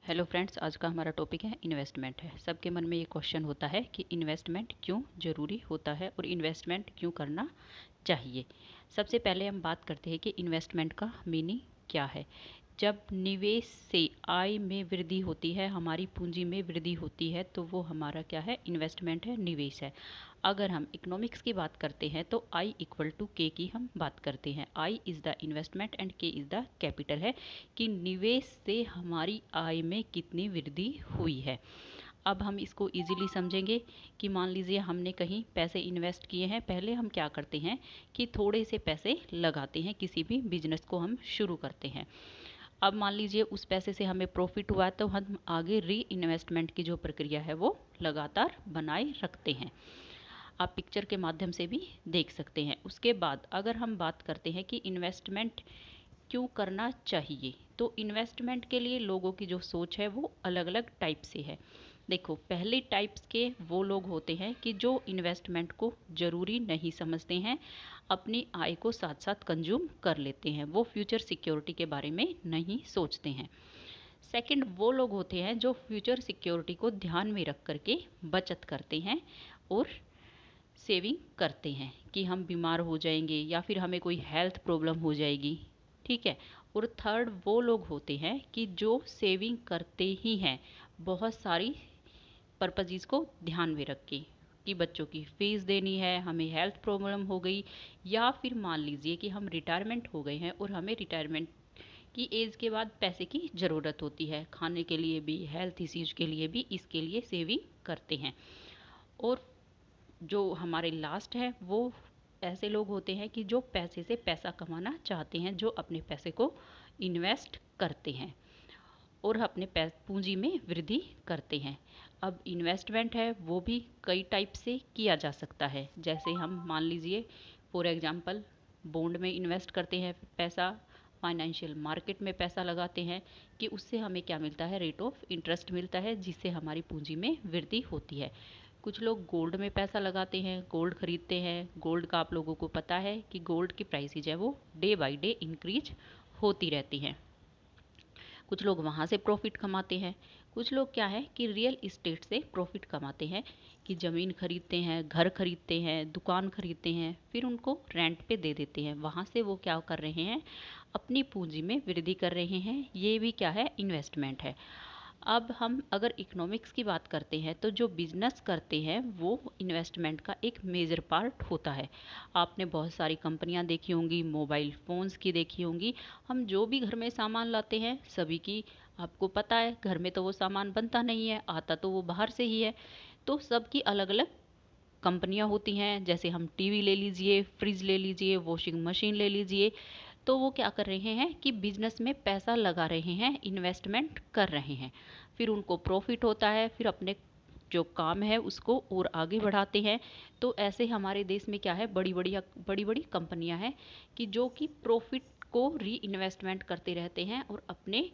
Hello friends, आज का हमारा टॉपिक है इन्वेस्टमेंट है। सबके मन में ये क्वेश्चन होता है कि इन्वेस्टमेंट क्यों ज़रूरी होता है और इन्वेस्टमेंट क्यों करना चाहिए। सबसे पहले हम बात करते हैं कि इन्वेस्टमेंट का मीनिंग क्या है। जब निवेश से आय में वृद्धि होती है, हमारी पूंजी में वृद्धि होती है, तो वो हमारा क्या है, इन्वेस्टमेंट है, निवेश है। अगर हम इकोनॉमिक्स की बात करते हैं तो आई इक्वल टू के की हम बात करते हैं। I is the investment and के इज़ द कैपिटल है कि निवेश से हमारी आय में कितनी वृद्धि हुई है। अब हम इसको इजीली समझेंगे कि मान लीजिए हमने कहीं पैसे इन्वेस्ट किए हैं। पहले हम क्या करते हैं कि थोड़े से पैसे लगाते हैं, किसी भी बिजनेस को हम शुरू करते हैं। अब मान लीजिए उस पैसे से हमें प्रॉफिट हुआ तो हम आगे री इन्वेस्टमेंट की जो प्रक्रिया है वो लगातार बनाए रखते हैं। आप पिक्चर के माध्यम से भी देख सकते हैं। उसके बाद अगर हम बात करते हैं कि इन्वेस्टमेंट क्यों करना चाहिए, तो इन्वेस्टमेंट के लिए लोगों की जो सोच है वो अलग अलग टाइप से है। देखो, पहले टाइप्स के वो लोग होते हैं कि जो इन्वेस्टमेंट को ज़रूरी नहीं समझते हैं, अपनी आय को साथ साथ कंज्यूम कर लेते हैं, वो फ्यूचर सिक्योरिटी के बारे में नहीं सोचते हैं। सेकंड वो लोग होते हैं जो फ्यूचर सिक्योरिटी को ध्यान में रख करके बचत करते हैं और सेविंग करते हैं कि हम बीमार हो जाएंगे या फिर हमें कोई हेल्थ प्रॉब्लम हो जाएगी। ठीक है। और थर्ड वो लोग होते हैं कि जो सेविंग करते ही हैं बहुत सारी पर्पजेज़ को ध्यान में रख के, कि बच्चों की फीस देनी है, हमें हेल्थ प्रॉब्लम हो गई, या फिर मान लीजिए कि हम रिटायरमेंट हो गए हैं और हमें रिटायरमेंट की एज के बाद पैसे की ज़रूरत होती है, खाने के लिए भी, हेल्थ इश्यूज के लिए भी, इसके लिए सेविंग करते हैं। और जो हमारे लास्ट है वो ऐसे लोग होते हैं कि जो पैसे से पैसा कमाना चाहते हैं, जो अपने पैसे को इन्वेस्ट करते हैं और अपने पूंजी में वृद्धि करते हैं। अब इन्वेस्टमेंट है वो भी कई टाइप से किया जा सकता है। जैसे हम मान लीजिए फॉर एग्जांपल बॉन्ड में इन्वेस्ट करते हैं पैसा, फाइनेंशियल मार्केट में पैसा लगाते हैं कि उससे हमें क्या मिलता है, रेट ऑफ इंटरेस्ट मिलता है, जिससे हमारी पूंजी में वृद्धि होती है। कुछ लोग गोल्ड में पैसा लगाते हैं, गोल्ड खरीदते हैं। गोल्ड का आप लोगों को पता है कि गोल्ड की प्राइसेज है वो डे बाय डे इंक्रीज होती रहती हैं। कुछ लोग वहाँ से प्रॉफिट कमाते हैं। कुछ लोग क्या है कि रियल इस्टेट से प्रॉफिट कमाते हैं कि ज़मीन खरीदते हैं, घर खरीदते हैं, दुकान खरीदते हैं, फिर उनको रेंट पे दे देते हैं। वहाँ से वो क्या कर रहे हैं, अपनी पूंजी में वृद्धि कर रहे हैं। ये भी क्या है, इन्वेस्टमेंट है। अब हम अगर इकोनॉमिक्स की बात करते हैं तो जो बिजनेस करते हैं वो इन्वेस्टमेंट का एक मेजर पार्ट होता है। आपने बहुत सारी कंपनियां देखी होंगी, मोबाइल फ़ोन्स की देखी होंगी। हम जो भी घर में सामान लाते हैं सभी की आपको पता है, घर में तो वो सामान बनता नहीं है, आता तो वो बाहर से ही है। तो सबकी अलग अलग कंपनियां होती हैं। जैसे हम टीवी ले लीजिए, फ्रिज ले लीजिए, वॉशिंग मशीन ले लीजिए। तो वो क्या कर रहे हैं कि बिजनेस में पैसा लगा रहे हैं, इन्वेस्टमेंट कर रहे हैं, फिर उनको प्रॉफिट होता है, फिर अपने जो काम है उसको और आगे बढ़ाते हैं। तो ऐसे हमारे देश में क्या है, बड़ी बड़ी कंपनियां हैं कि जो कि प्रॉफिट को री इन्वेस्टमेंट करते रहते हैं और अपने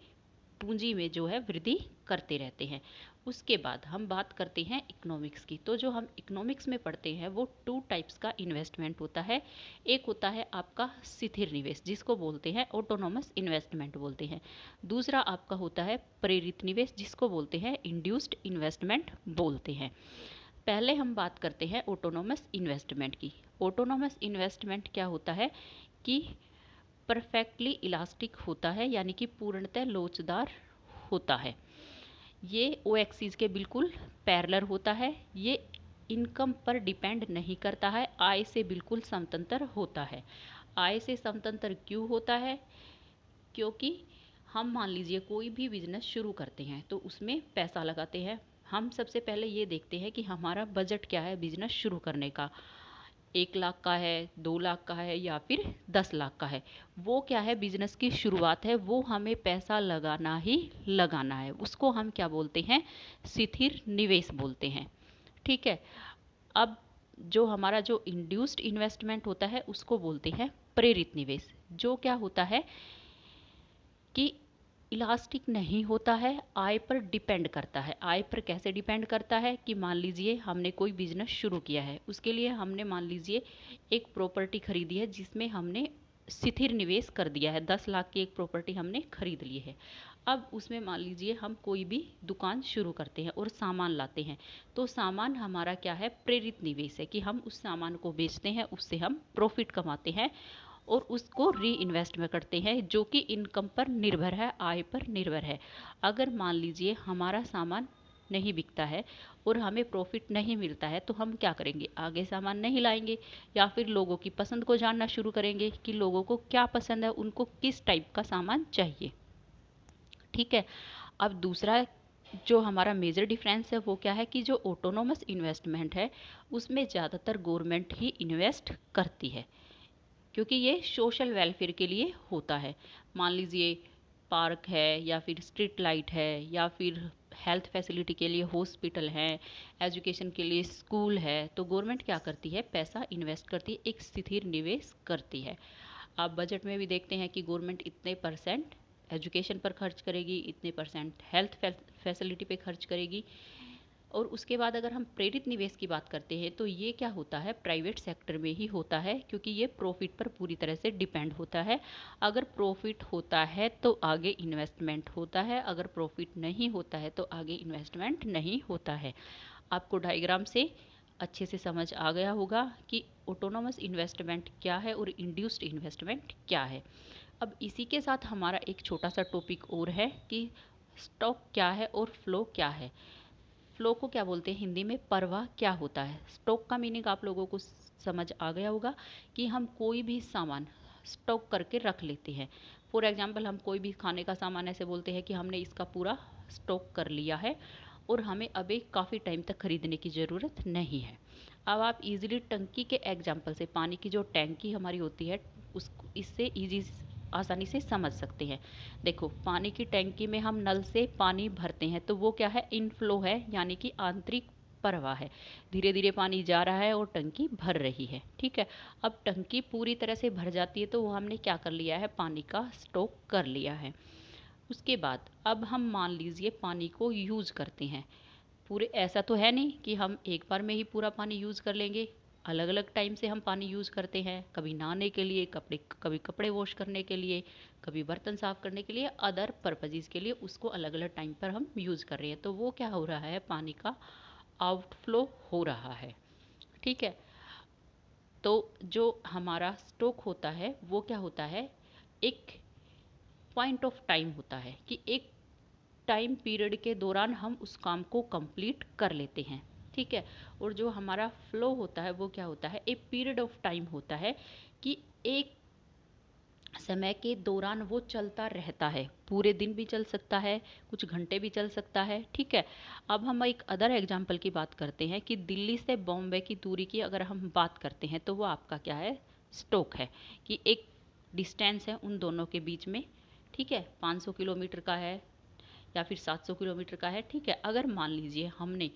पूंजी में जो है वृद्धि करते रहते हैं। उसके बाद हम बात करते हैं इकोनॉमिक्स की। तो जो हम इकोनॉमिक्स में पढ़ते हैं वो टू टाइप्स का इन्वेस्टमेंट होता है। एक होता है आपका स्थिर निवेश, जिसको बोलते हैं ऑटोनोमस इन्वेस्टमेंट बोलते हैं। दूसरा आपका होता है प्रेरित निवेश, जिसको बोलते हैं इंड्यूस्ड इन्वेस्टमेंट बोलते हैं। पहले हम बात करते हैं ऑटोनोमस इन्वेस्टमेंट की। ऑटोनोमस इन्वेस्टमेंट क्या होता है कि परफेक्टली इलास्टिक होता है, यानी कि पूर्णतः लोचदार होता है। ये ओ एक्सिस के बिल्कुल पैरेलल होता है। ये इनकम पर डिपेंड नहीं करता है, आय से बिल्कुल स्वतंत्र होता है। आय से स्वतंत्र क्यों होता है? क्योंकि हम मान लीजिए कोई भी बिजनेस शुरू करते हैं तो उसमें पैसा लगाते हैं। हम सबसे पहले ये देखते हैं कि हमारा बजट क्या है बिजनेस शुरू करने का। 1 लाख का है, 2 लाख का है, या फिर 10 लाख का है। वो क्या है, बिजनेस की शुरुआत है, वो हमें पैसा लगाना ही लगाना है। उसको हम क्या बोलते हैं, स्थिर निवेश बोलते हैं। ठीक है। अब जो हमारा जो इंड्यूस्ड इन्वेस्टमेंट होता है उसको बोलते हैं प्रेरित निवेश। जो क्या होता है कि इलास्टिक नहीं होता है, आय पर डिपेंड करता है। आय पर कैसे डिपेंड करता है कि मान लीजिए हमने कोई बिजनेस शुरू किया है, उसके लिए हमने मान लीजिए एक प्रॉपर्टी खरीदी है जिसमें हमने स्थिर निवेश कर दिया है, 10 लाख की एक प्रॉपर्टी हमने खरीद ली है। अब उसमें मान लीजिए हम कोई भी दुकान शुरू करते हैं और सामान लाते हैं, तो सामान हमारा क्या है, प्रेरित निवेश है कि हम उस सामान को बेचते हैं, उससे हम प्रॉफिट कमाते हैं और उसको री इन्वेस्ट में करते हैं, जो कि इनकम पर निर्भर है, आय पर निर्भर है। अगर मान लीजिए हमारा सामान नहीं बिकता है और हमें प्रॉफिट नहीं मिलता है, तो हम क्या करेंगे, आगे सामान नहीं लाएंगे या फिर लोगों की पसंद को जानना शुरू करेंगे कि लोगों को क्या पसंद है, उनको किस टाइप का सामान चाहिए। ठीक है। अब दूसरा जो हमारा मेजर डिफरेंस है वो क्या है कि जो ऑटोनोमस इन्वेस्टमेंट है उसमें ज़्यादातर गवर्नमेंट ही इन्वेस्ट करती है, क्योंकि ये सोशल वेलफेयर के लिए होता है। मान लीजिए पार्क है या फिर स्ट्रीट लाइट है या फिर हेल्थ फैसिलिटी के लिए हॉस्पिटल है, एजुकेशन के लिए स्कूल है, तो गवर्नमेंट क्या करती है, पैसा इन्वेस्ट करती है, एक स्थिर निवेश करती है। आप बजट में भी देखते हैं कि गवर्नमेंट इतने परसेंट एजुकेशन पर खर्च करेगी, इतने परसेंट हेल्थ फैसिलिटी पे खर्च करेगी। और उसके बाद अगर हम प्रेरित निवेश की बात करते हैं तो ये क्या होता है, प्राइवेट सेक्टर में ही होता है, क्योंकि ये प्रॉफिट पर पूरी तरह से डिपेंड होता है। अगर प्रॉफिट होता है तो आगे इन्वेस्टमेंट होता है, अगर प्रॉफिट नहीं होता है तो आगे इन्वेस्टमेंट नहीं होता है। आपको डायग्राम से अच्छे से समझ आ गया होगा कि ऑटोनोमस इन्वेस्टमेंट क्या है और इंड्यूस्ड इन्वेस्टमेंट क्या है। अब इसी के साथ हमारा एक छोटा सा टॉपिक और है कि स्टॉक क्या है और फ्लो क्या है। फ्लो को क्या बोलते हैं हिंदी में, प्रवाह क्या होता है। स्टॉक का मीनिंग आप लोगों को समझ आ गया होगा कि हम कोई भी सामान स्टॉक करके रख लेते हैं। फॉर एग्जांपल हम कोई भी खाने का सामान ऐसे बोलते हैं कि हमने इसका पूरा स्टॉक कर लिया है और हमें अभी काफ़ी टाइम तक खरीदने की ज़रूरत नहीं है। अब आप इजीली टंकी के एग्जांपल से, पानी की जो टैंकी हमारी होती है उस इससे इजी आसानी से समझ सकते हैं। देखो पानी की टैंकी में हम नल से पानी भरते हैं तो वो क्या है, इनफ्लो है, यानी कि आंतरिक प्रवाह है, धीरे धीरे पानी जा रहा है और टंकी भर रही है। ठीक है। अब टंकी पूरी तरह से भर जाती है तो वो हमने क्या कर लिया है, पानी का स्टॉक कर लिया है। उसके बाद अब हम मान लीजिए पानी को यूज़ करते हैं, पूरे ऐसा तो है नहीं कि हम एक बार में ही पूरा पानी यूज़ कर लेंगे, अलग अलग टाइम से हम पानी यूज़ करते हैं, कभी नहाने के लिए, कभी कपड़े वॉश करने के लिए, कभी बर्तन साफ़ करने के लिए, अदर पर्पजेज़ के लिए उसको अलग अलग टाइम पर हम यूज़ कर रहे हैं, तो वो क्या हो रहा है, पानी का आउटफ्लो हो रहा है। ठीक है। तो जो हमारा स्टॉक होता है वो क्या होता है, एक पॉइंट ऑफ टाइम होता है कि एक टाइम पीरियड के दौरान हम उस काम को कंप्लीट कर लेते हैं। ठीक है। और जो हमारा फ्लो होता है वो क्या होता है, एक पीरियड ऑफ टाइम होता है कि एक समय के दौरान वो चलता रहता है, पूरे दिन भी चल सकता है, कुछ घंटे भी चल सकता है। ठीक है। अब हम एक अदर एग्जांपल की बात करते हैं कि दिल्ली से बॉम्बे की दूरी की अगर हम बात करते हैं तो वो आपका क्या है, स्टॉक है, कि एक डिस्टेंस है उन दोनों के बीच में। ठीक है। 500 किलोमीटर का है या फिर 700 किलोमीटर का है। ठीक है। अगर मान लीजिए हमने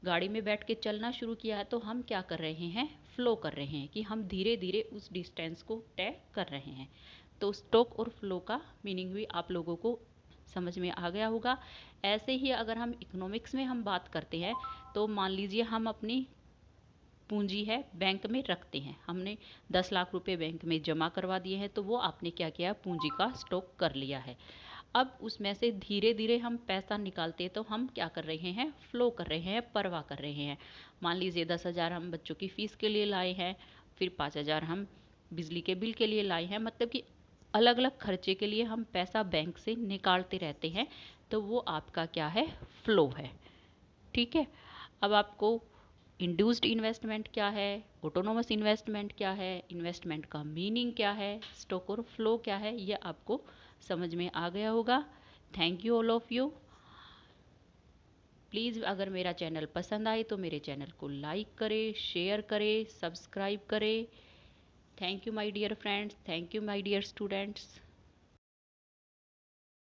गाड़ी में बैठ के चलना शुरू किया है तो हम क्या कर रहे हैं, फ्लो कर रहे हैं, कि हम धीरे धीरे उस डिस्टेंस को तय कर रहे हैं। तो स्टॉक और फ्लो का मीनिंग भी आप लोगों को समझ में आ गया होगा। ऐसे ही अगर हम इकोनॉमिक्स में हम बात करते हैं तो मान लीजिए हम अपनी पूंजी है बैंक में रखते हैं, हमने 10 लाख रुपए बैंक में जमा करवा दिए हैं, तो वो आपने क्या किया, पूंजी का स्टॉक कर लिया है। अब उसमें से धीरे धीरे हम पैसा निकालते हैं तो हम क्या कर रहे हैं, फ्लो कर रहे हैं, परवाह कर रहे हैं। मान लीजिए 10,000 हम बच्चों की फ़ीस के लिए लाए हैं, फिर 5,000 हम बिजली के बिल के लिए लाए हैं, मतलब कि अलग अलग खर्चे के लिए हम पैसा बैंक से निकालते रहते हैं, तो वो आपका क्या है, फ्लो है। ठीक है। अब आपको इंड्यूस्ड इन्वेस्टमेंट क्या है, ऑटोनोमस इन्वेस्टमेंट क्या है, इन्वेस्टमेंट का मीनिंग क्या है, स्टॉक और फ्लो क्या है, ये आपको समझ में आ गया होगा। Thank you all of you. Please अगर मेरा चैनल पसंद आए तो मेरे चैनल को लाइक करें, शेयर करें, सब्सक्राइब करें। Thank you my dear friends, thank you my dear students.